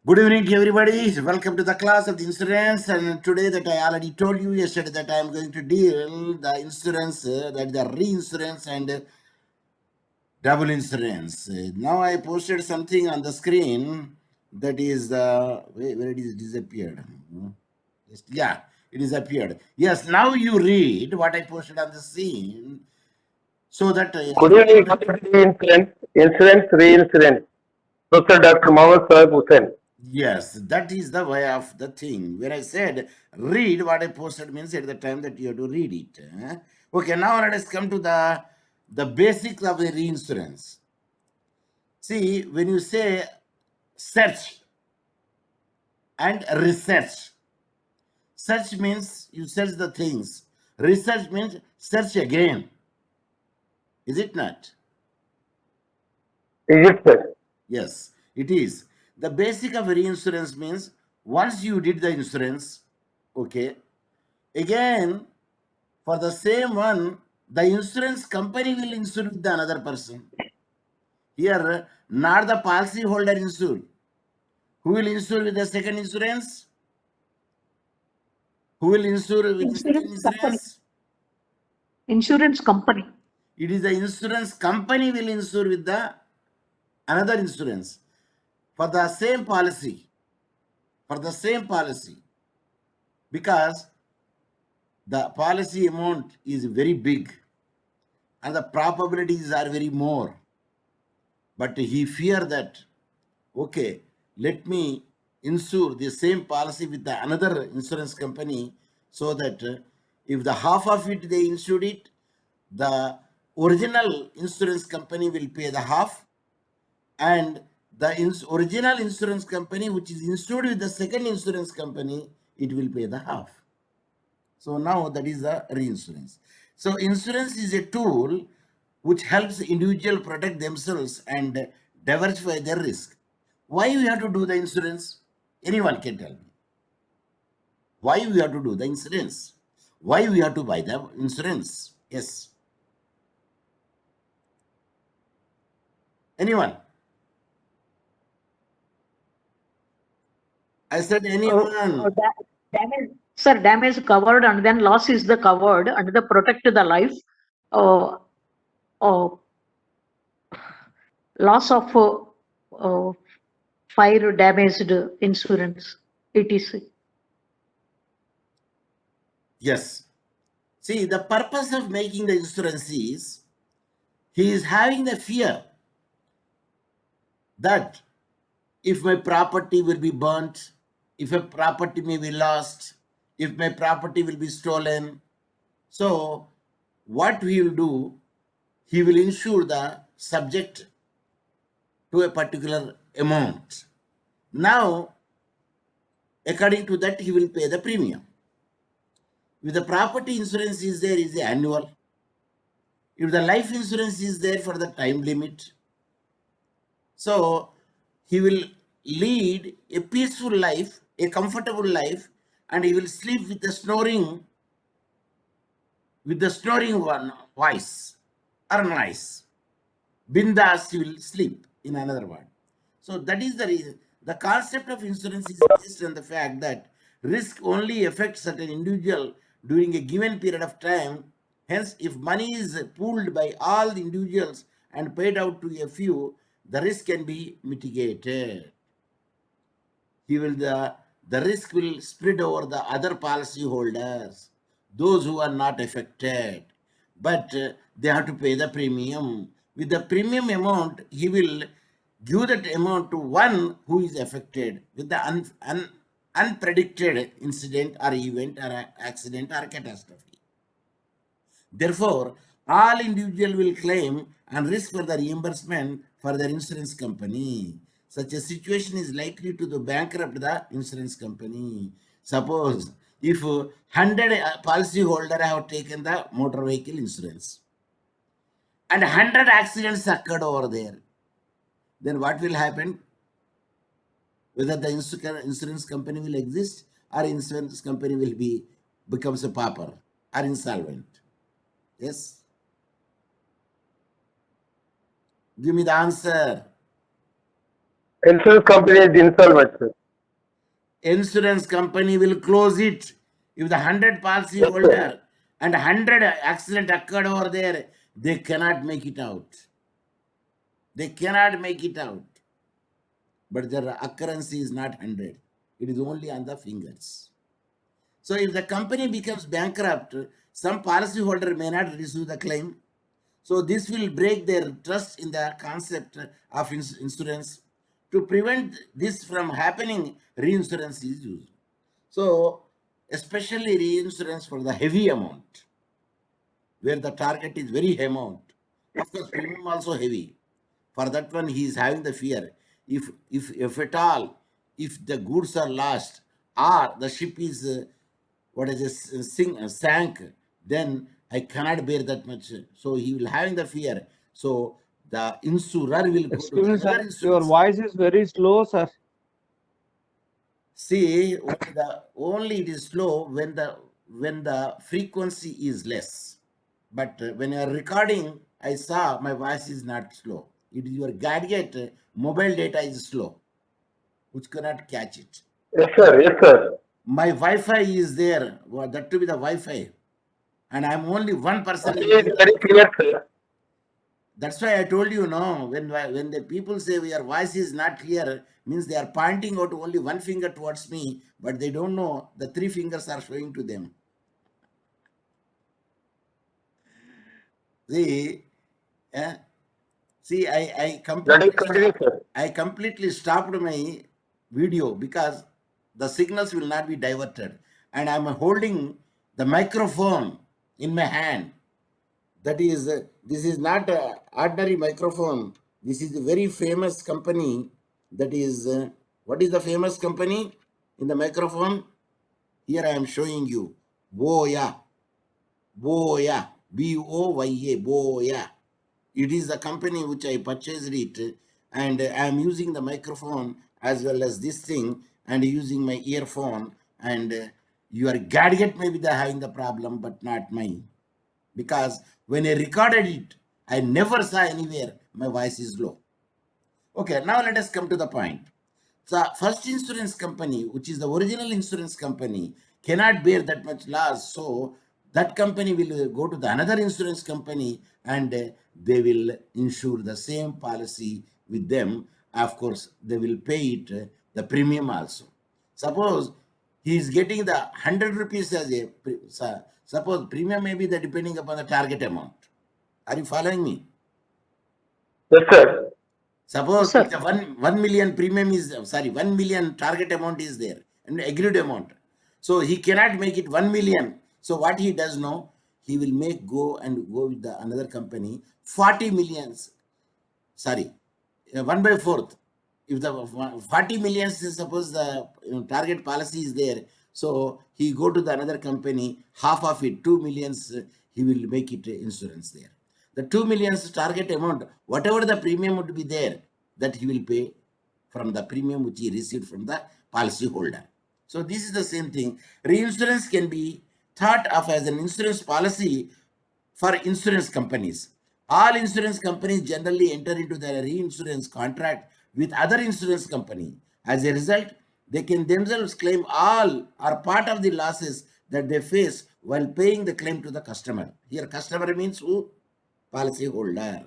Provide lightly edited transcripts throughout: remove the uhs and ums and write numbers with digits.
Good evening, everybody. Welcome to the class of the insurance. And today, that I already told you yesterday that I am going to deal the insurance, that the reinsurance and double insurance. Now I posted something on the screen that is where it is disappeared. Yeah, it disappeared. Yes, now you read what I posted on the screen, so that Good evening, insurance, reinsurance. Professor Dr. Mohammed Saab Hussain. yes, that is the way of the thing. When I said read, what I posted means at the time that you have to read it. Okay, now let us come to the basics of the reinsurance. See, when you say search and research, search means you search the things. Research means search again. Is it not? Is it, sir? Yes, it is. The basic of reinsurance means once you did the insurance, okay, again, for the same one, the insurance company will insure with the another person. Here, not the policy holder insure. Who will insure with the second insurance? Who will insure with the second Insurance company. insurance? Insurance company. It is the insurance company will insure with the another insurance for the same policy. For the same policy. Because the policy amount is very big and the probabilities are very more. But he fear that, okay, let me insure the same policy with the another insurance company, so that if the half of it they insured it, the original insurance company will pay the half, and the original insurance company which is insured with the second insurance company, it will pay the half. So now that is the reinsurance. So insurance is a tool which helps individual protect themselves and diversify their risk. Why we have to do the insurance? Anyone can tell me. Why we have to do the insurance? Why we have to buy the insurance? Yes. Anyone? I said anyone. Damage covered, and then loss is the covered, and the protect the life. Loss of fire damaged insurance, etc. Yes. See, the purpose of making the insurance is he is having the fear that if my property will be burnt, if a property may be lost, if my property will be stolen. So what he will do, he will insure the subject to a particular amount. Now, according to that, he will pay the premium. If the property insurance is there, is the annual. If the life insurance is there for the time limit, so he will lead a peaceful life, a comfortable life, and he will sleep with the snoring one voice or noise. Bindas, he will sleep, in another word. So that is the reason. The concept of insurance is based on the fact that risk only affects certain individual during a given period of time. Hence, if money is pooled by all the individuals and paid out to a few, the risk can be mitigated. The risk will spread over the other policy holders, those who are not affected, but they have to pay the premium. With the premium amount, he will give that amount to one who is affected with the unpredicted incident or event or accident or catastrophe. Therefore, all individual will claim and risk for the reimbursement for their insurance company. Such a situation is likely to bankrupt the insurance company. Suppose if 100 policy holder have taken the motor vehicle insurance and 100 accidents occurred over there, then what will happen? Whether the insurance company will exist or insurance company will becomes a pauper or insolvent. Yes? Give me the answer. Insurance company is insolvent, sir. insurance company will close it. If the 100 policy holder and 100 accident occurred over there, they cannot make it out. They cannot make it out. But the occurrence is not 100. It is only on the fingers. So if the company becomes bankrupt, some policyholder may not receive the claim. So this will break their trust in the concept of insurance. To prevent this from happening, reinsurance is used. So especially reinsurance for the heavy amount, where the target is very amount. Of course, premium also heavy. For that one, he is having the fear. If at all, if the goods are lost or the ship is sank, then I cannot bear that much. So he will having the fear. So the insurer will go to Excuse me, another sir. Your insurance. voice is very slow, sir. See, only it is slow when the frequency is less. But when you are recording, I saw my voice is not slow. It is your gadget, mobile data is slow, which cannot catch it. Yes, sir. Yes, sir. My Wi-Fi is there. Well, that to be the Wi-Fi, and I'm only one person. It is very clear, sir. That's why I told you, no, when the people say your voice is not clear, means they are pointing out only one finger towards me, but they don't know the three fingers are showing to them. See, see, I Continue, sir. completely stopped my video because the signals will not be diverted, and I'm holding the microphone in my hand. That is, this is not an ordinary microphone. This is a very famous company. That is, what is the famous company in the microphone? Here I am showing you. Boya. Boya. Boya. Boya. It is the company which I purchased it, and I am using the microphone as well as this thing, and using my earphone. And your gadget may be having the problem, but not mine. Because when I recorded it, I never saw anywhere my voice is low. Okay, now let us come to the point. The first insurance company, which is the original insurance company, cannot bear that much loss. So that company will go to the another insurance company, and they will insure the same policy with them. Of course, they will pay it the premium also. Suppose he is getting the 100 rupees as a suppose premium may be the depending upon the target amount. Are you following me? Yes, sir. Suppose Sir. if the 1 million premium is 1 million target amount is there, and agreed amount. So he cannot make it 1 million. So what he does now, he will go with the another company 40 millions. Sorry, 1/4. If the 40 millions is suppose the target policy is there, so he go to the another company, half of it, 2 millions, he will make it insurance there. The 2 millions target amount, whatever the premium would be there, that he will pay from the premium which he received from the policy holder. So this is the same thing. Reinsurance can be thought of as an insurance policy for insurance companies. All insurance companies generally enter into their reinsurance contract with other insurance company. As a result, they can themselves claim all or part of the losses that they face while paying the claim to the customer. Here, customer means who? Policy holder.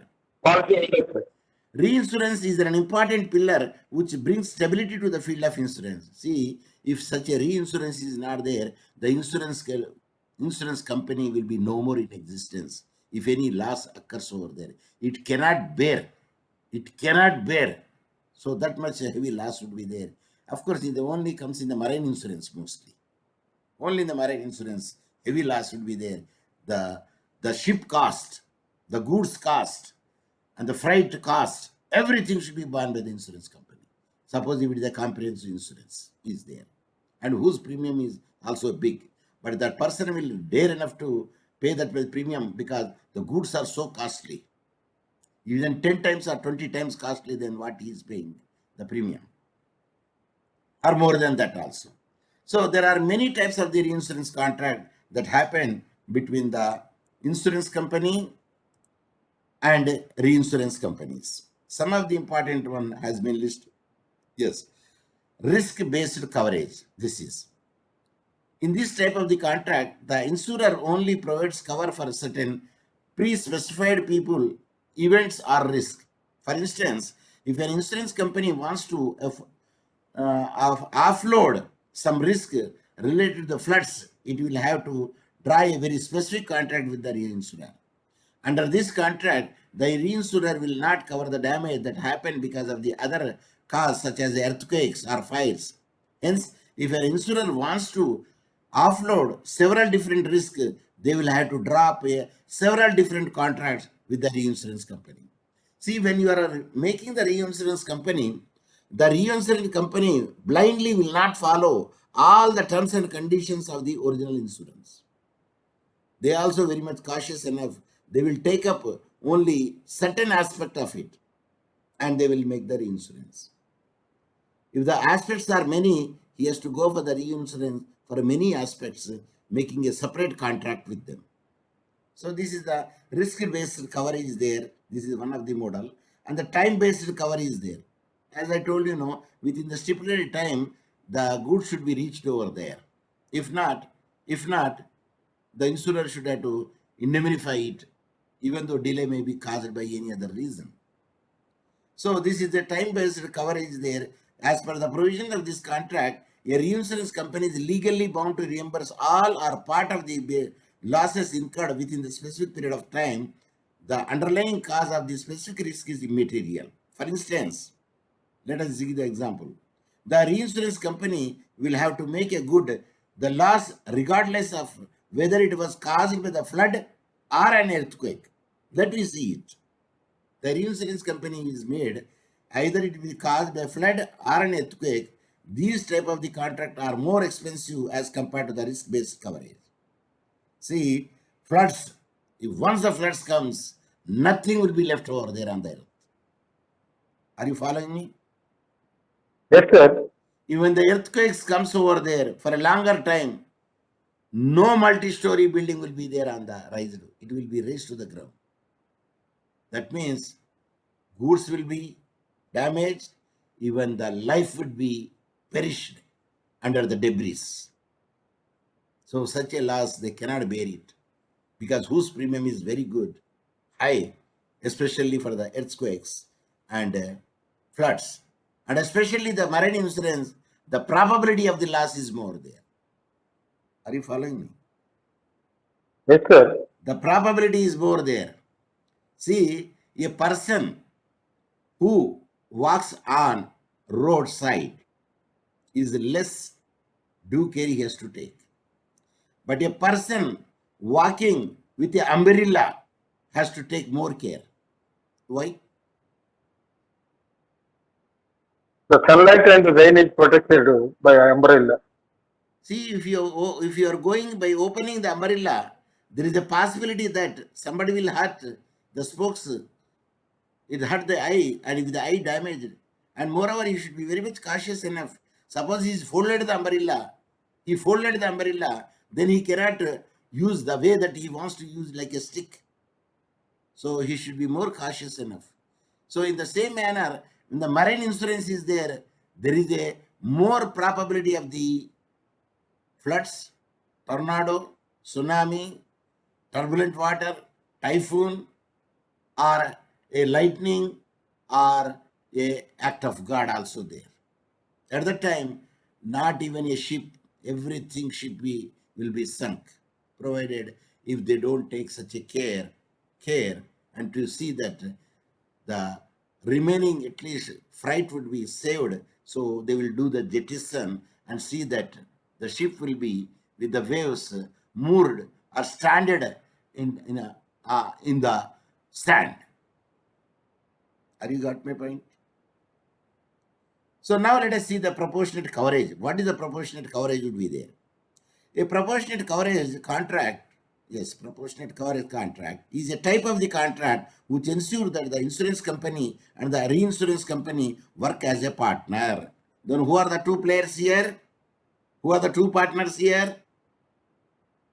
Reinsurance is an important pillar which brings stability to the field of insurance. See, if such a reinsurance is not there, the insurance company will be no more in existence. If any loss occurs over there, it cannot bear. It cannot bear. So that much heavy loss would be there. Of course, it only comes in the marine insurance mostly. Only in the marine insurance, heavy loss would be there. The ship cost, the goods cost, and the freight cost, everything should be borne by the insurance company. Suppose if it is a comprehensive insurance is there, and whose premium is also big, but that person will dare enough to pay that premium because the goods are so costly, even 10 times or 20 times costly than what he is paying the premium, or more than that also. So there are many types of the reinsurance contract that happen between the insurance company and reinsurance companies. Some of the important one has been listed. Yes. risk-based coverage. This is. In this type of the contract, the insurer only provides cover for certain pre-specified people, events, or risk. For instance, if an insurance company wants to offload some risk related to the floods, it will have to draw a very specific contract with the reinsurer. Under this contract, the reinsurer will not cover the damage that happened because of the other cause such as earthquakes or fires. Hence, if an insurer wants to offload several different risks, they will have to drop several different contracts with the reinsurance company. See, when you are making the reinsurance company blindly will not follow all the terms and conditions of the original insurance. They are also very much cautious enough. They will take up only certain aspect of it and they will make the reinsurance. If the aspects are many, he has to go for the reinsurance for many aspects, making a separate contract with them. So this is the risk-based coverage there. This is one of the model. And the time-based cover is there. As I told you, within the stipulated time, the goods should be reached over there. If not, the insurer should have to indemnify it, even though delay may be caused by any other reason. So this is the time-based coverage there. As per the provision of this contract, a reinsurance company is legally bound to reimburse all or part of the losses incurred within the specific period of time. The underlying cause of the specific risk is immaterial. For instance, let us see the example. The reinsurance company will have to make a good the loss regardless of whether it was caused by the flood or an earthquake. Let me see it. The reinsurance company is made either it will be caused by flood or an earthquake. These type of the contract are more expensive as compared to the risk-based coverage. See, floods, if once the floods comes, nothing will be left over there on the earth. Are you following me? Yes, sir. Even the earthquakes comes over there for a longer time, no multi-story building will be there on the raised. It will be raised to the ground. That means goods will be damaged, even the life would be perished under the debris. So such a loss, they cannot bear it because whose premium is very good, high, especially for the earthquakes and floods. And especially the marine insurance, the probability of the loss is more there. Are you following me? Yes, sir. The probability is more there. See, a person who walks on roadside is less due care he has to take. But a person walking with an umbrella has to take more care. Why? The sunlight and the rain is protected by umbrella. See, if you are going by opening the umbrella, there is a possibility that somebody will hurt the spokes. It hurt the eye, and if the eye damaged, and moreover, you should be very much cautious enough. Suppose he folded the umbrella, then he cannot use the way that he wants to use, like a stick. So he should be more cautious enough. So in the same manner, when the marine insurance is there, there is a more probability of the floods, tornado, tsunami, turbulent water, typhoon, or a lightning, or a act of God also there. At that time, not even a ship, everything will be sunk, provided if they don't take such a care and to see that the remaining at least freight would be saved. So they will do the jettison and see that the ship will be with the waves moored or stranded in the sand. Are you got my point? So now let us see the proportionate coverage. What is the proportionate coverage would be there? A proportionate coverage contract, proportionate coverage contract is a type of the contract which ensures that the insurance company and the reinsurance company work as a partner. Then who are the two players here? Who are the two partners here?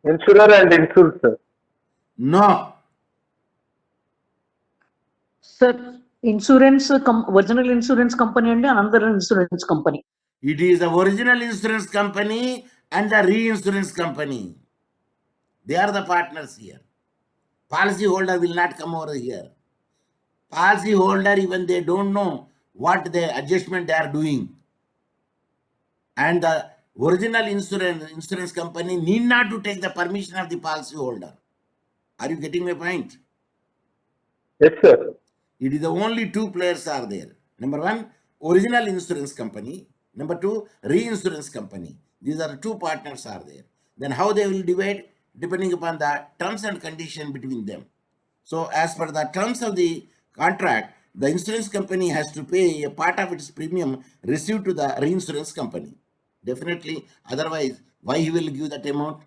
Insurer and insured, sir. No. Sir, original insurance company and another insurance company. It is the original insurance company and the reinsurance company. They are the partners here. Policy holder will not come over here. Policy holder, even they don't know what the adjustment they are doing. And the original insurance company need not to take the permission of the policy holder. Are you getting my point? Yes, sir. It is the only two players are there. Number one, original insurance company. Number two, reinsurance company. These are the two partners are there. Then how they will divide? Depending upon the terms and condition between them. So as per the terms of the contract, the insurance company has to pay a part of its premium received to the reinsurance company. Definitely, otherwise, why he will give that amount?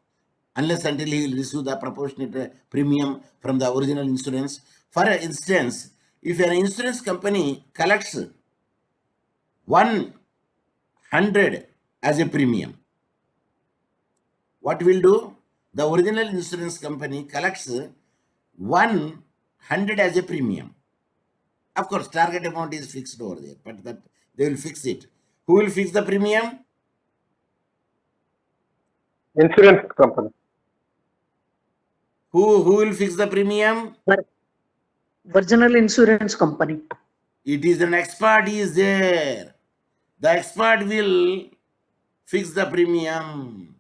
Unless until he will receive the proportionate premium from the original insurance. For instance, if an insurance company collects 100 as a premium, what will do? The original insurance company collects 100 as a premium. Of course, target amount is fixed over there, but that they will fix it. Who will fix the premium? Insurance company. Who will fix the premium? Original insurance company. It is an expert is there. The expert will fix the premium.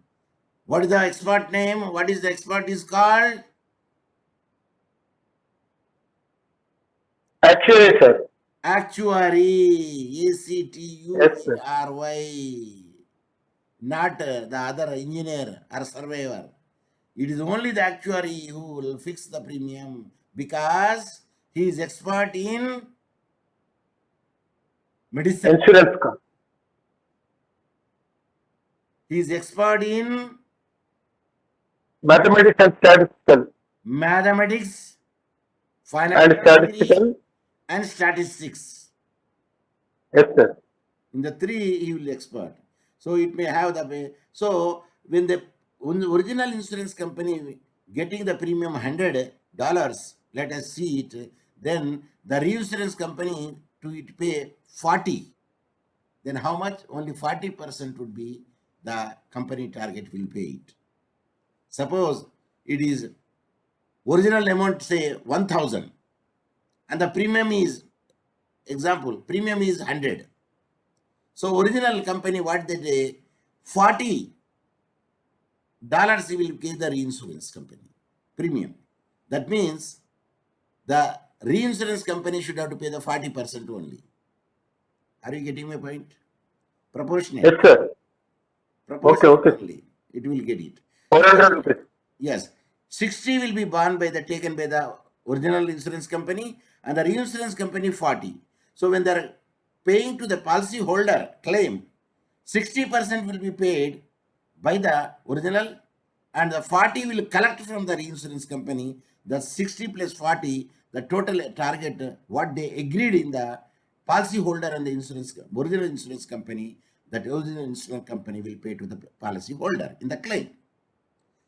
What is the expert name? What is the expert is called? Actuary, sir. Actuary. Yes, sir. ACTUARY. Not the other engineer or surveyor. It is only the actuary who will fix the premium because he is expert in medicine. Insurance company. He is expert in Mathematics and statistical. mathematics, And financial statistical. and statistics. Yes, sir. In the three, he will expert. So it may have the way. So when the original insurance company getting the premium $100, let us see it. Then the reinsurance company to it pay 40. Then how much? Only 40% would be the company target will pay it. Suppose it is original amount say 1,000 and the premium is example premium is 100. So original company what they do, $40 will pay the reinsurance company premium. That means the reinsurance company should have to pay the 40% only. Are you getting my point? Proportionate. Yes, sir. Proportionate Okay. only. It will get it. 400 rupees. Yes, 60 will be borne by the taken by the original insurance company and the reinsurance company 40. So when they are paying to the policy holder claim, 60% will be paid by the original and the 40 will collect from the reinsurance company. The 60 plus 40, the total target what they agreed in the policy holder and the original insurance company, that original insurance company will pay to the policy holder in the claim.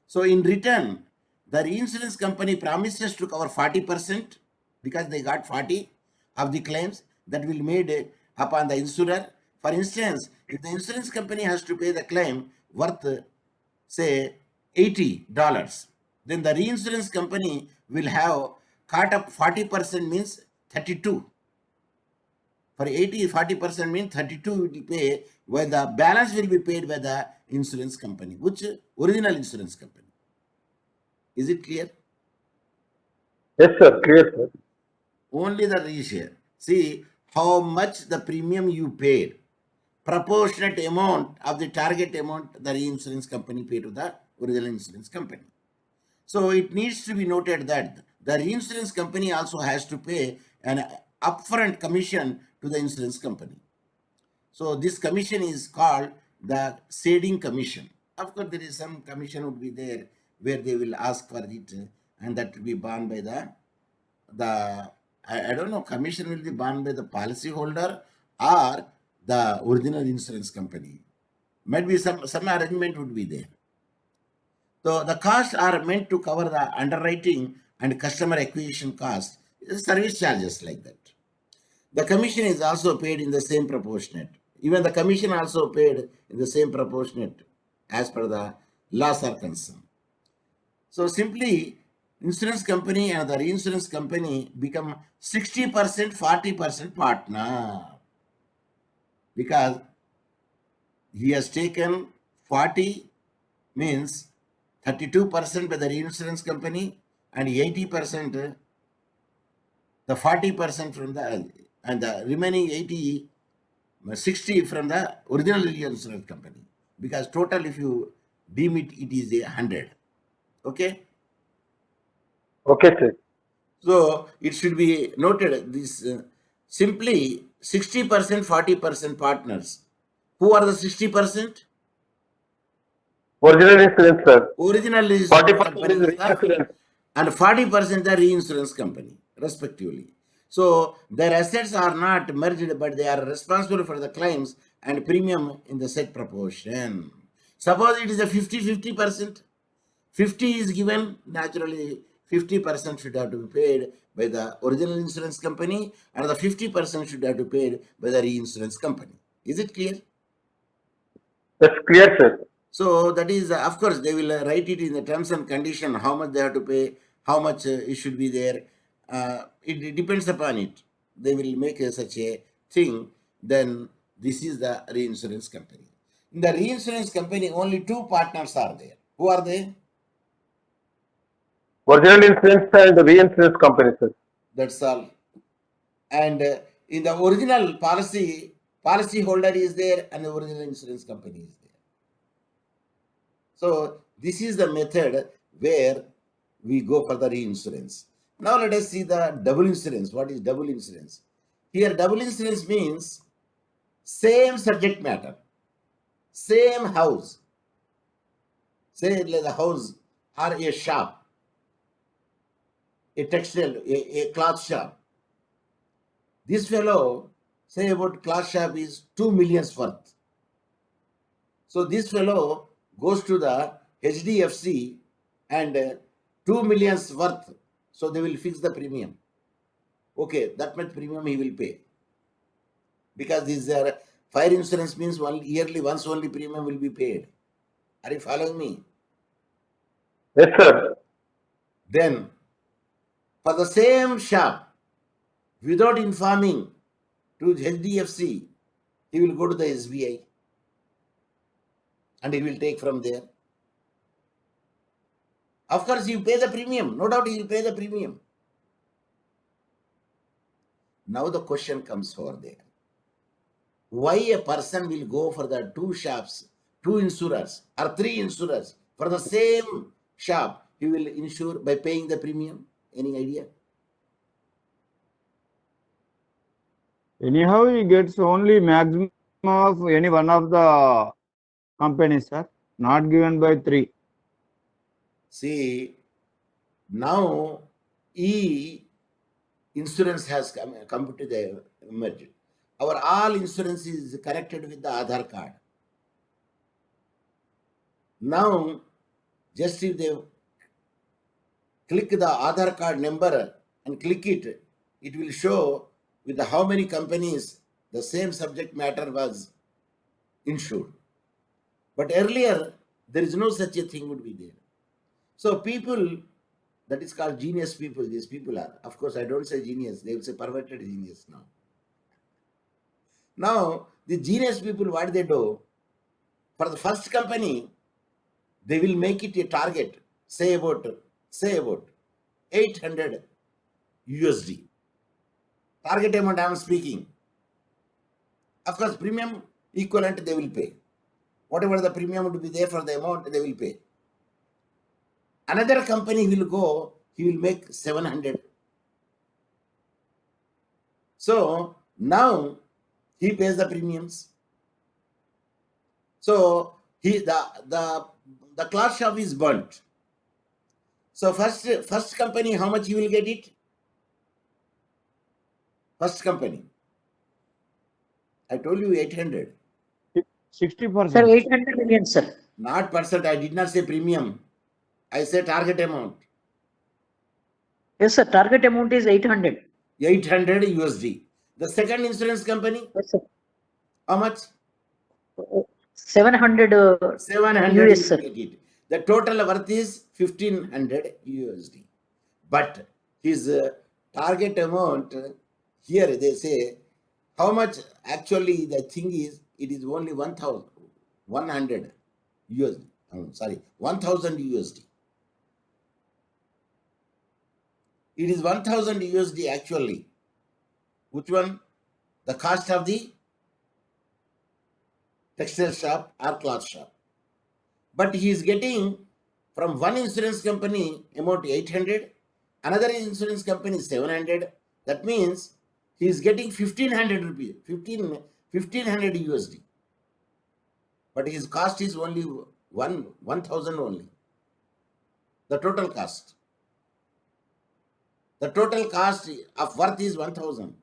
So in return, the reinsurance company promises to cover 40% because they got 40 of the claims that will made upon the insurer. For instance, if the insurance company has to pay the claim worth say $80, then the reinsurance company will have cut up 40% means 32. For 80, 40% means 32 will pay, while the balance will be paid by the insurance company, which original insurance company. Is it clear? Yes, sir. Clear, sir. Only the reshare. See how much the premium you paid, proportionate amount of the target amount the reinsurance company paid to the original insurance company. So it needs to be noted that the reinsurance company also has to pay an upfront commission to the insurance company. So this commission is called the ceding commission. Of course, there is some commission would be there where they will ask for it, and that will be borne by I don't know, commission will be borne by the policy holder or the original insurance company. Might be some arrangement would be there. So the costs are meant to cover the underwriting and customer acquisition costs, service charges like that. The commission is also paid in the same proportionate. Even the commission also paid in the same proportionate as per the laws are concerned. So simply, insurance company and the reinsurance company become 60%, 40% partner, because he has taken 40, means 32% by the reinsurance company and 80%, the 40% from the, and the remaining 60 from the original reinsurance company, because total if you deem it, it is 100. Okay. Okay, sir. So it should be noted this simply 60%, 40% partners. Who are the 60%? Original insurance, sir. Original 40% insurance is company is the, reinsurance. and 40% the reinsurance company, respectively. So their assets are not merged, but they are responsible for the claims and premium in the set proportion. Suppose it is a 50-50%. 50 is given, naturally 50% should have to be paid by the original insurance company, and the 50% should have to be paid by the reinsurance company. Is it clear? That's clear, sir. So that is, of course, they will write it in the terms and condition, how much they have to pay, how much it should be there. It depends upon it. They will make such a thing. Then this is the reinsurance company. In the reinsurance company, only two partners are there. Who are they? Original insurance and reinsurance company, sir. That's all. And in the original policy holder is there and the original insurance company is there. So this is the method where we go for the reinsurance. Now let us see the double insurance. What is double insurance? Here double insurance means same subject matter, same house, say like the house or a shop, a textile, a cloth shop. This fellow, say about cloth shop is 2 million worth. So this fellow goes to the HDFC and 2 million worth. So they will fix the premium. Okay, that much premium he will pay. Because this fire insurance means yearly once only premium will be paid. Are you following me? Yes, sir. Then for the same shop, without informing to HDFC, he will go to the SBI and he will take from there. Of course, you pay the premium. No doubt he will pay the premium. Now the question comes over there. Why a person will go for the two shops, two insurers or three insurers for the same shop? He will insure by paying the premium. Any idea? Anyhow, he gets only maximum of any one of the companies, sir. Not given by 3. See, now e-insurance has come to the merge. Our all insurance is connected with the Aadhaar card. Now, just if they click the Aadhaar card number and click it, it will show with the how many companies the same subject matter was insured. But earlier, there is no such a thing would be there. So people, that is called genius people, these people are, of course, I don't say genius, they will say perverted genius now. Now, the genius people, what they do, for the first company, they will make it a target, say about 800 USD. Target amount I am speaking. Of course, premium equivalent they will pay. Whatever the premium would be there for the amount, they will pay. Another company will go, he will make 700. So now he pays the premiums. So the cloth shop is burnt. So first company, how much he will get it? First company, I told you 800. 60%. Sir, 800 million, sir. Not percent. I did not say premium. I say target amount. Yes, sir. Target amount is 800. 800 USD. The second insurance company, Yes, sir. How much? 700 700 US, you sir. take it. The total worth is 1500 USD. But his target amount here they say how much actually the thing is, it is only 1,100 USD. Sorry, 1000 USD. It is 1000 USD actually. Which one? The cost of the textile shop or cloth shop. But he is getting from one insurance company amount 800, another insurance company 700. That means he is getting 1500 rupees, 1500 USD. But his cost is only 1000 only. The total cost. The total cost of worth is 1000.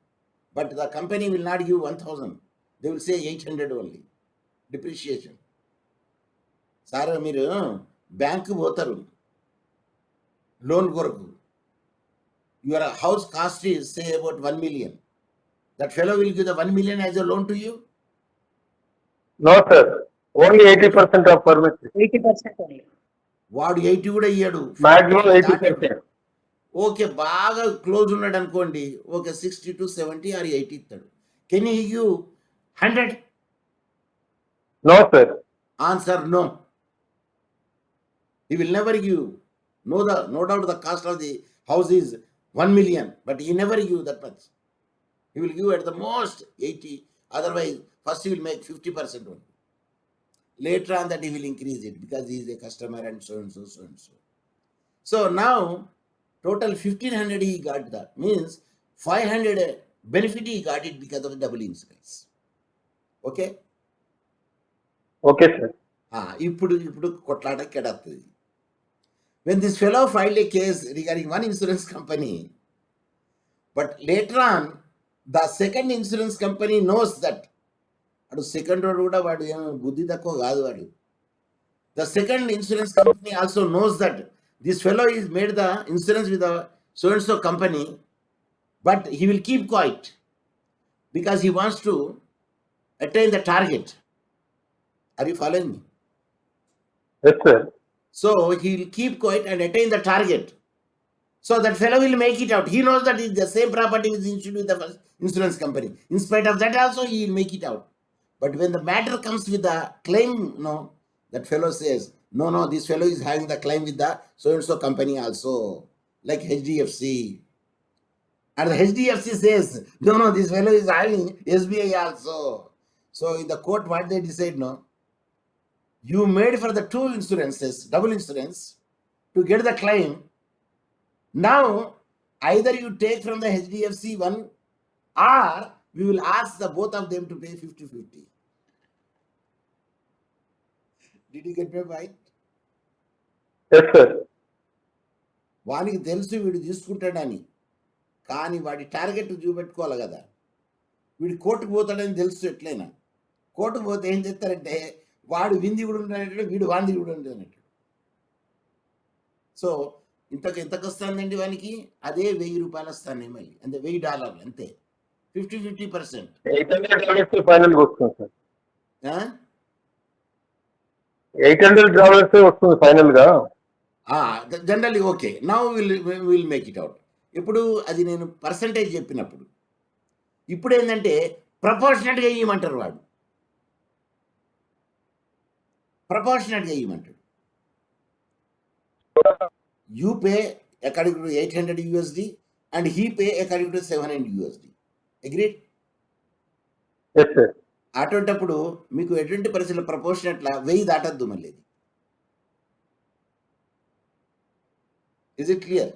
But the company will not give 1000. They will say 800 only. Depreciation. Sir మీరు bank పోతారు loan కొరకు, your house cost is say about 1 million. That fellow will give the 1 million as a loan to you? No, sir. Only 80% of permission. 80% only. వాడు 80 కూడా ఇయ్యాడు. Maximum 80%. Okay, బాగా close ఉన్నాడు అనుకోండి, okay 60 to 70 or 80 ఇస్తాడు. Can he give 100? No, sir. Answer no. He will never give. No doubt the cost of the house is 1 million, but he never give that much. He will give at the most 80. Otherwise, first he will make 50% only. Later on that he will increase it because he is a customer and so and so, so and so. So now total 1500 he got that. Means 500 benefit he got it because of the double insurance. Okay? Okay, sir. ఇప్పుడు కొట్లాట కెడత్తది. When this fellow filed a case regarding one insurance company, but later on the second insurance company knows that అడు second వాడు కూడా వాడు ఏమో బుద్ధి తక్కువ కాదు వాడు. The second insurance company also knows that this fellow is made the insurance with a so and so company, but he will keep quiet because he wants to attain the target. Are you following me? Yes, sir. So he will keep quiet and attain the target. So that fellow will make it out. He knows that the same property is insured with the first insurance company. In spite of that also he will make it out. But when the matter comes with the claim, that fellow says, no, this fellow is having the claim with the so-and-so company also, like HDFC. And the HDFC says, no, this fellow is having SBI also. So in the court, what they decide, you made for the two insurances, double insurance, to get the claim. Now, either you take from the HDFC one, or we will ask the both of them to pay 50-50. Did you get my point? Yes, sir. వానికి తెలుసు వీడు తీసుకుంటాడని, కానీ వాడి target చూపెట్టుకోవాలి కదా. వీడు కోర్టుకు పోతాడని తెలుసు. ఎట్లయినా కోర్టుకు పోతే ఏం చేస్తారంటే వాడు వింది కూడా ఉంటాడు, వీడు వాంది కూడా ఉంటాడు. సో ఎంతకు వస్తుందండి వానికి? అదే $1000 వస్తాయి మళ్ళీ, అంతే $1000 అంతే. 50-50%. $800 ఫైనల్ వస్తుంది సార్. 800 వస్తుంది ఫైనల్ గా. Generally okay. Now will make it out. ఇప్పుడు అది నేను పర్సంటేజ్ చెప్పినప్పుడు, ఇప్పుడు ఏంటంటే ప్రపోర్షనట్గా ఇవ్వమంటారు. వాడు ప్రపోర్షనట్గా ఇవ్వమంటాడు. You pay according to 800 USD and he pay according to 700 USD. Agreed? Yes, sir. అటువంటిప్పుడు మీకు ఎటువంటి పరిస్థితుల్లో ప్రపోర్షనట్లా 1000 దాటద్దు మళ్ళీ. Is it clear?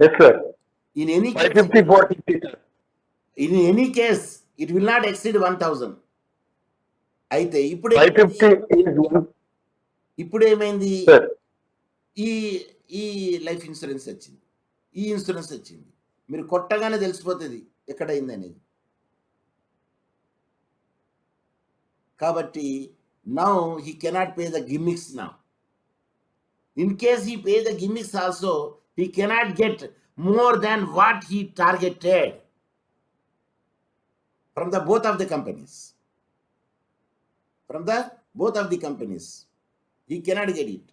Yes, sir. In any case, 550, 450, sir. in any case, it will not exceed 1000. అయితే ఇప్పుడు 550 is one. ఇప్పుడు ఏమైంది? Sir. ఈ లైఫ్ ఇన్సూరెన్స్ వచ్చింది, ఈ ఇన్సూరెన్స్ వచ్చింది. మీరు కొట్టగానే తెలిసిపోతుంది ఎక్కడైంది అనేది. కాబట్టి now he cannot pay the gimmicks now. In case he pay the gimmicks also, he cannot get more than what he targeted. from the both of the companies. From the both of the companies. He cannot get it.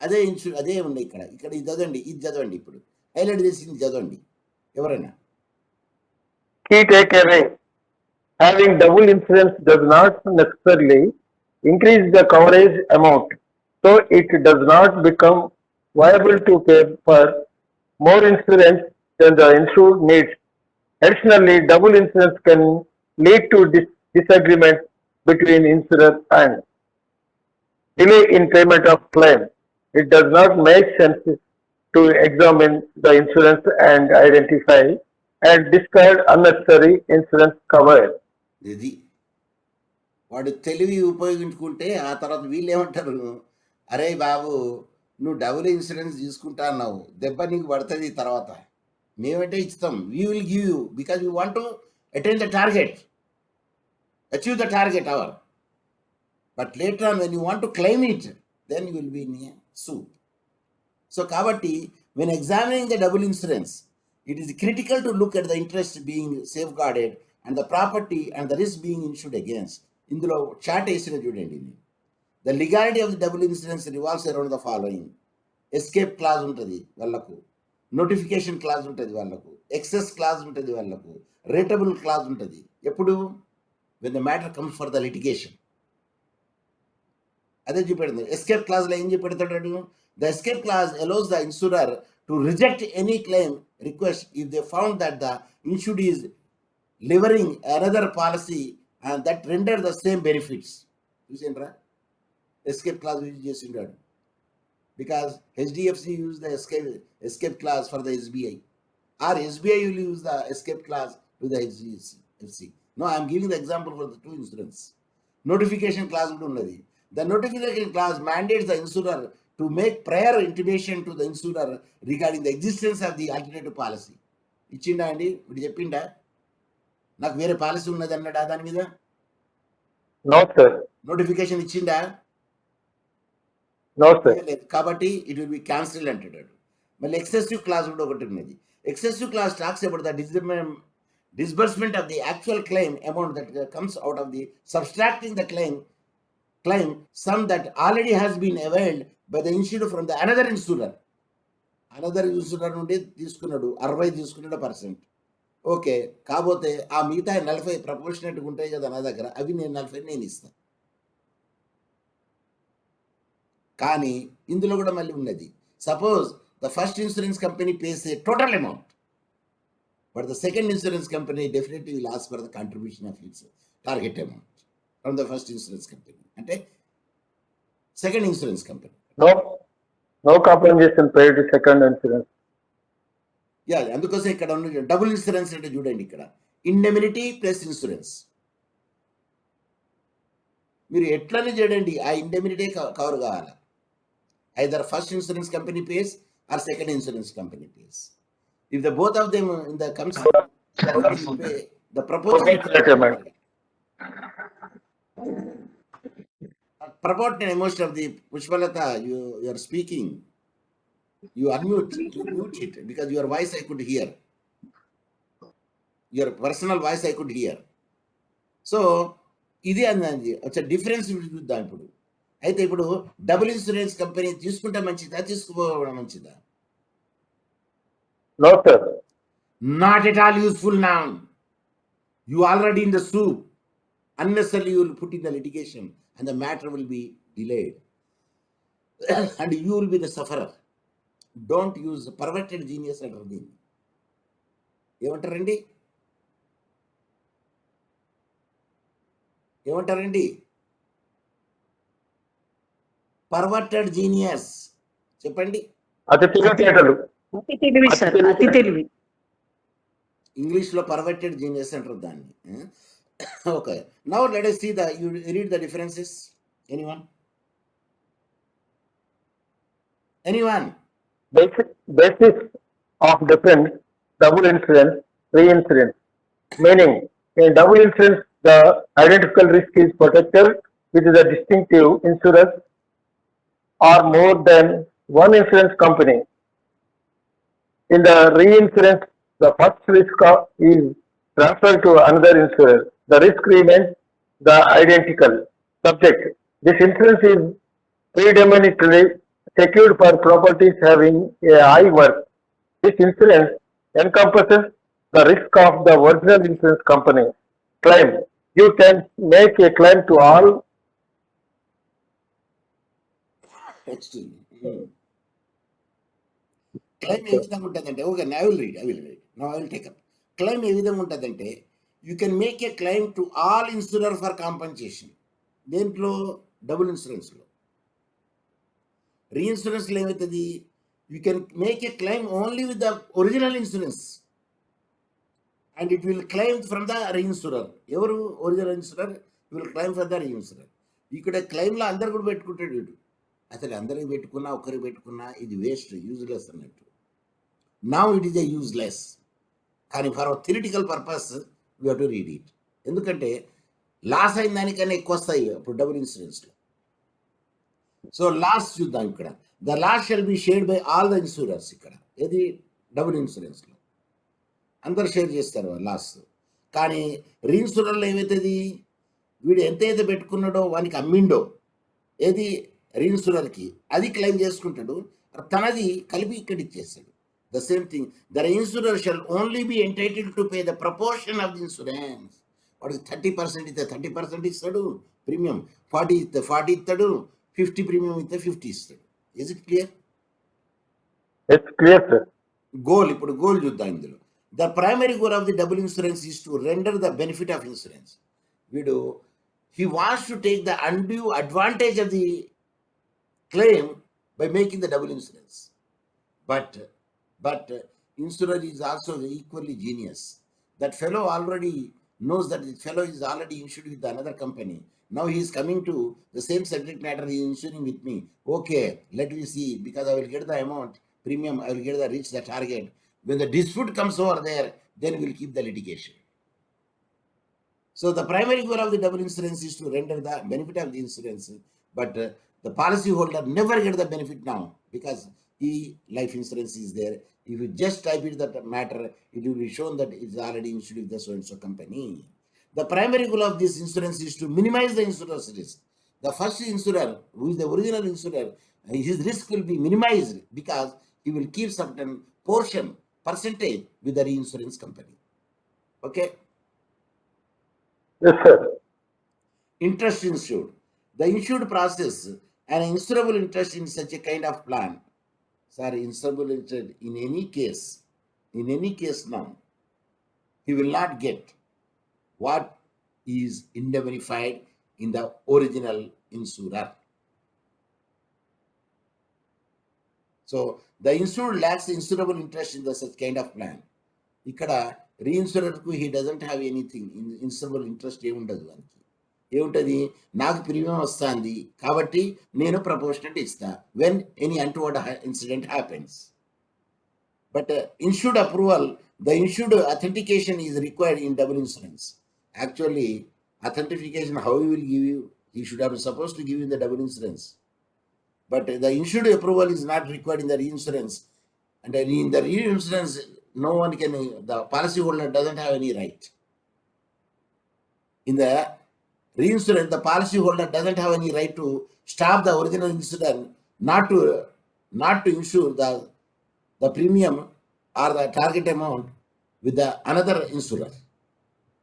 అదే అదే ఉన్నాయి ఇక్కడ ఇది చదవండి ఇప్పుడు highlight చేసింది చదవండి ఎవరైనా. Key takeaway. Having double insurance does not necessarily increase the coverage amount, so it does not become viable to pay for more insurance than the insured needs. Additionally, double insurance can lead to disagreement between insurer and delay in payment of claim. It does not make sense to examine the insurance and identify and discard unnecessary insurance cover. ఇది వాడు తెలివి ఉపయోగించుకుంటే ఆ తర్వాత వీళ్ళు ఏమంటారు, అరే బాబు నువ్వు డబుల్ ఇన్సూరెన్స్ తీసుకుంటా అన్నావు, దెబ్బ నీకు పడుతుంది తర్వాత, మేమంటే ఇస్తాం, we will give you because you want to attain the target, achieve the target our, but later on when you want to claim it then you will be in a soup. So కాబట్టి when examining the double insurance it is critical to look at the interest being safeguarded and the property and the risk being insured against. ఇందులో chat వేసిన చూడండి. The legality of the double insurance revolves around the following. Escape clause ఉంటుంది వాళ్ళకు, notification clause ఉంటుంది వాళ్ళకు, excess clause ఉంటుంది వాళ్ళకు, రేటబుల్ clause ఉంటుంది. ఎప్పుడు when the matter comes for the litigation. అదే చూపెడుతుంది. ఎస్కేప్ క్లాజ్లో ఏం చూపెడతాడు, the escape clause allows the insurer to reject any claim request if they found that the insured is delivering another policy and that render the same benefits. చూసిండ్రా escape clause use చేసిండాడు, because HDFC use the escape clause for the SBI, or SBI will use the escape clause to the HDFC. No, I am giving the example for the two insurance. Notification clause కూడా ఉన్నది. The notification clause mandates the insurer to make prior intimation to the insurer regarding the existence of the alternative policy. ఇచ్చిండా అండి, ఇప్పుడు చెప్పిండా నాకు వేరే policy ఉన్నది అన్నాడా దాని మీద? No sir. నోటిఫికేషన్ ఇచ్చిండా? No sir. కాబట్టి ఇట్ విల్ బి క్యాన్సిల్ అంటాడు. మళ్ళీ ఎక్సెసివ్ క్లాస్ కూడా ఒకటి ఉన్నది. Excessive class talks about the disbursement of the actual claim amount that comes out of the subtracting the claim sum that already has been availed by the insured from the another insurer. Another insurer నుండి తీసుకున్నాడు 60 తీసుకున్నాడు %. Okay, కాకపోతే ఆ మిగతా 40 ప్రపోర్షనేట్గా ఉంటాయి కదా నా దగ్గర, అవి నేను 40 నేను ఇస్తాను. కానీ ఇందులో కూడా మళ్ళీ ఉన్నది, suppose the first insurance company pays a total amount, but the second insurance company definitely will ask for the contribution of its target amount from the first insurance company, అంటే second insurance company. No compensation paid to second insurance. Yeah, అందుకోసం ఇక్కడ ఉన్న double insurance అంటే చూడండి, ఇక్కడ indemnity plus insurance. మీరు ఎట్లనే చూడండి, ఆ ఇండెమినిటీ కవర్ కావాలి. Either first insurance company pays or second insurance company pays. If the both of them in the comes the proportion purport and emotion of the Pushpalata, you are speaking, you unmute, you mute it, because your voice I could hear, your personal voice I could hear. So ఇది అన్నది ఒక difference చూద్దాం. ఇప్పుడు అయితే ఇప్పుడు double insurance company తీసుకుంటే మంచిదా తీసుకోవడం మంచిదా? No sir. Not at all useful now. You already in the soup. Unnecessarily you will put in the litigation and the matter will be delayed and you will be the sufferer. Don't use perverted genius and everything. ఏమంటారండి? Perverted genius చెప్పండి. అతి తెలివితేటలు. అతి తెలివి sir, అతి తెలివి. ఇంగ్లీష్లో perverted genius అంటారు దాన్ని. Okay, now let us see you read the differences. Anyone? Basis of difference: double insurance, reinsurance. Meaning, in double insurance, the identical risk is protected with the distinctive insurers or more than one insurance company. In the reinsurance, the first risk is transferred to another insurer. The risk remains the identical. Subject. This insurance is predominantly secured for properties having a high worth. This insurance encompasses the risk of the original insurance company. Claim. You can make a claim to all. Excuse me. Claim ఏ విధంగా ఉంటుందంటే okay I will read no I will take up. Claim ఏ విధంగా ఉంటుందంటే you can make a claim to all insurer for compensation. దేంట్లో? Double ఇన్సూరెన్స్లో. రీఇన్సూరెన్స్లో ఏమవుతుంది? You can make a claim only with the original insurance and it will claim from the reinsurer. ఎవరు? Original insurer will claim from the reinsurer. ఇక్కడ క్లైమ్లో అందరు కూడా పెట్టుకుంటాడు వీడు. అసలు అందరికి పెట్టుకున్నా ఒకరికి పెట్టుకున్నా ఇది వేస్ట్, యూజ్లెస్ అన్నట్టు. Now it is a useless. కానీ for theoretical purpose we have to read it. ఎందుకంటే లాస్ అయిన దానికన్నా ఎక్కువ వస్తాయి అప్పుడు డబుల్ ఇన్సూరెన్స్లో. సో లాస్ చూద్దాం ఇక్కడ. The loss shall be shared by all the insurers. ఇక్కడ ఏది? డబుల్ ఇన్సూరెన్స్లో అందరు షేర్ చేస్తారు లాస్. కానీ రీఇన్సూరర్లో ఏమవుతుంది? వీడు ఎంతైతే పెట్టుకున్నాడో వానికి అమ్మిండో ఏది రీఇన్సూరర్కి అది క్లెయిమ్ చేసుకుంటాడు, తనది కలిపి ఇక్కడ ఇచ్చేస్తాడు. The same thing the reinsurer shall only be entitled to pay the proportion of the insurance. వాడికి 30% ఇస్తే 30% ఇస్తాడు ప్రీమియం, 40 ఇస్తే 40 ఇస్తాడు, 50 ప్రీమియం ఇస్తే 50 ఇస్తాడు. Is it clear? It's clear, sir. Goal. ఇప్పుడు గోల్ చూద్దాం ఇందులో. The primary goal of the double insurance is to render the benefit of insurance. వీడు he wants to take the undue advantage of the claim by making the double insurance. But insurer is also equally genius. That fellow already knows that the fellow is already insured with another company. Now he is coming to the same subject matter, he is insuring with me. Okay, let me see, because I will get the amount, premium, I will get the reach the target. When the dispute comes over there, then we will keep the litigation. So the primary goal of the double insurance is to render the benefit of the insurance, but the policy holder never get the benefit now because life insurance is there. If you just type it that matter, it will be shown that it's already insured with the so-and-so company. The primary goal of this insurance is to minimize the insurer's risk. The first insurer, who is the original insurer, his risk will be minimized because he will keep certain percentage with the reinsurance company. Okay? Yes, sir. Interest insured. The insured process an insurable interest in such a kind of plan. Sorry, insurable interest in any case now, he will not get what is indemnified in the original insurer. So the insured lacks insurable interest in the such kind of plan. ఇక్కడ రీఇన్సూరర్ కు he doesn't have anything in insurable interest ఏముండదు. వానికి ఏముంటుంది? నాకు premium వస్తుంది కాబట్టి నేను ప్రపోర్షనట్ ఇస్తా when any untoward incident happens. But insured approval, the insured authentication is required in double insurance. Actually అథెంటిఫికేషన్ how you will give you, he should have suppose to give in the double insurance. But the insured approval is not required in the reinsurance. And in the reinsurance, no one can, the policyholder doesn't have any right. In the reinsurance, the policyholder doesn't have any right to stop the original insurer not to insure the premium or the target amount with the another insurer.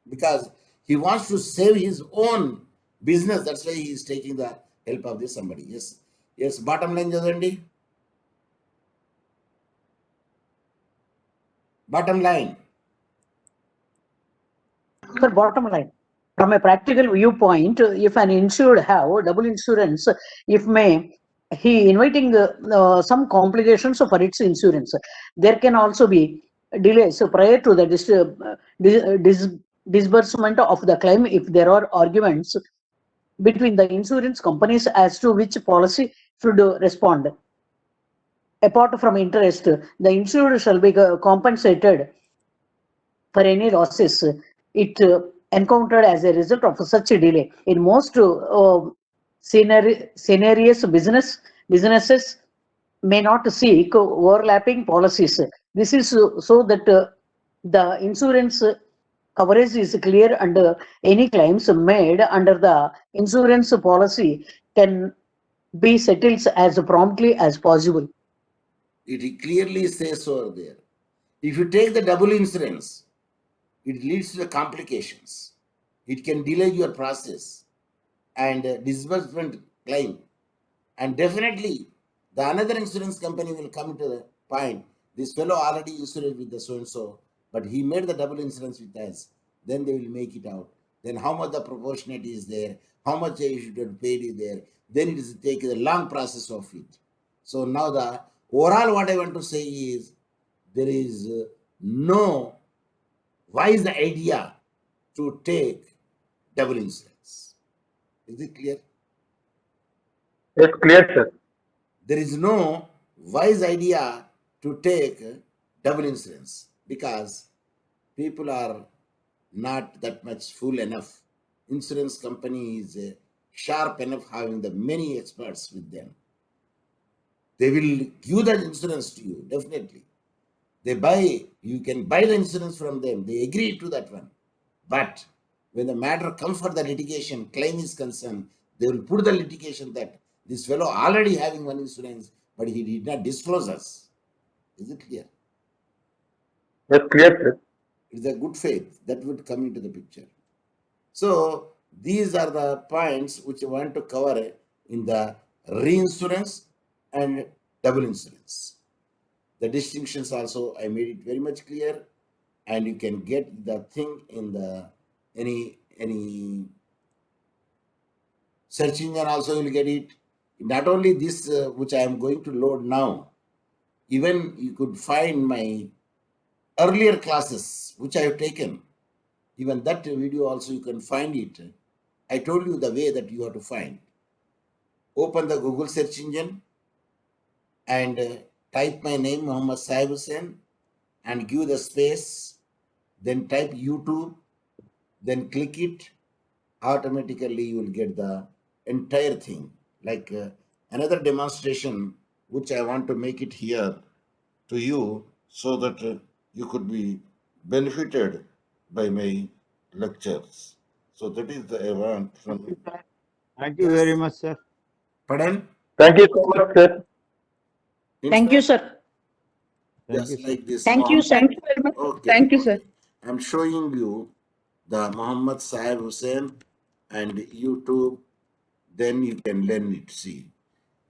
Because he wants to save his own business. That's why he is taking the help of this somebody. Yes, bottom line చదవండి. Bottom line. Sir, bottom line, from a practical viewpoint, if an insured have double insurance, if he inviting some complications for its insurance, there can also be delays prior to the disbursement of the claim if there are arguments between the insurance companies as to which policy should respond. Apart from interest, the insured shall be compensated for any losses it encountered as a result of such a delay. In most scenarios, businesses may not seek overlapping policies. This is so that the insurance coverage is clear and any claims made under the insurance policy can be settled as promptly as possible. It clearly says over there. If you take the double insurance, it leads to the complications. It can delay your process and disbursement claim. And definitely, the another insurance company will come to the point. This fellow already insured with the so and so, but he made the double insurance with us. Then they will make it out. Then how much the proportionate is there? How much they should have paid is there? Then it is take a long process of it. So now the overall what I want to say is there is no wise idea to take double insurance. Is it clear? Yes, clear, sir. There is no wise idea to take double insurance because people are not that much fool enough. Insurance company is sharp enough having the many experts with them. They will give the insurance to you, definitely. They buy, you can buy the insurance from them. They agree to that one. But when the matter comes for the litigation, claim is concerned, they will put the litigation that this fellow already having one insurance, but he did not disclose us. Is it clear? Yes, clear, sir. It's a good faith that would come into the picture. So these are the points which I want to cover in the reinsurance and double insurance. The distinctions also I made it very much clear, and you can get the thing in the any search engine also you will get it. Not only this which I am going to load now, even you could find my earlier classes which I have taken. Even that video also you can find it. I told you the way that you have to find. Open the Google search engine and type my name Muhammad Saib Hussain and give the space, then type YouTube, then click it. Automatically you will get the entire thing. Like another demonstration which I want to make it here to you so that you could be benefited by my lectures. So that is the event from you. Thank you very much, sir. Pardon? Thank you so much, sir. Thank you, sir. Thank Yes, you, sir. like this. Thank you, sir. Mohammed- Thank you very much. Okay. Thank you, sir. okay. I'm showing you the Muhammad Saib Hussain and YouTube. Then you can learn it. See.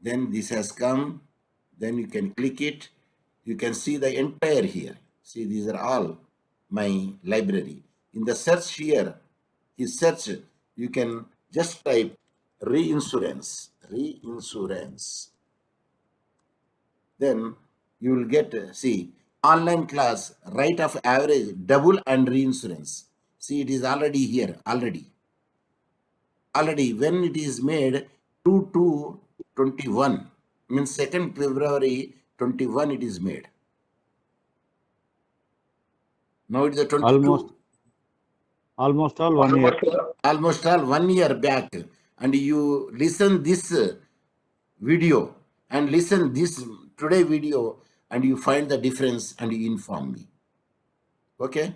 Then this has come. Then you can click it. You can see the entire here. See, these are all my library. In the search here, is search. You can just type reinsurance. Reinsurance. Then you will get, see, online class, rate of average, double and reinsurance. See, it is already here, already. Already, when it is made 2/2/21, means 2nd February 21, it is made. Now it is a 22. Almost all 1 year. Almost all 1 year back. And you listen this video and listen this today video and you find the difference and you inform me. Okay?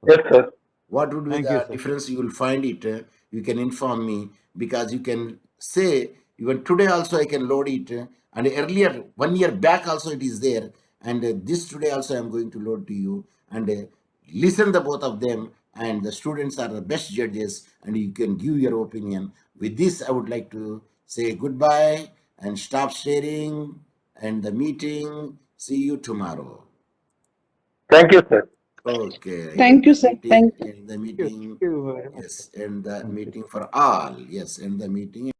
Yes, sir. What would be Thank the you, sir. difference? You will find it. You can inform me because you can say even today also I can load it. And earlier 1 year back also it is there. And this today also I am going to load to you and listen the both of them. And the students are the best judges and you can give your opinion. With this, I would like to say goodbye and stop sharing and the meeting. See you tomorrow. Thank you, sir. Okay. Thank you, sir. Meeting- Thank you. end the Thank meeting. you very much. Yes, end the meeting for all. Yes, end the meeting.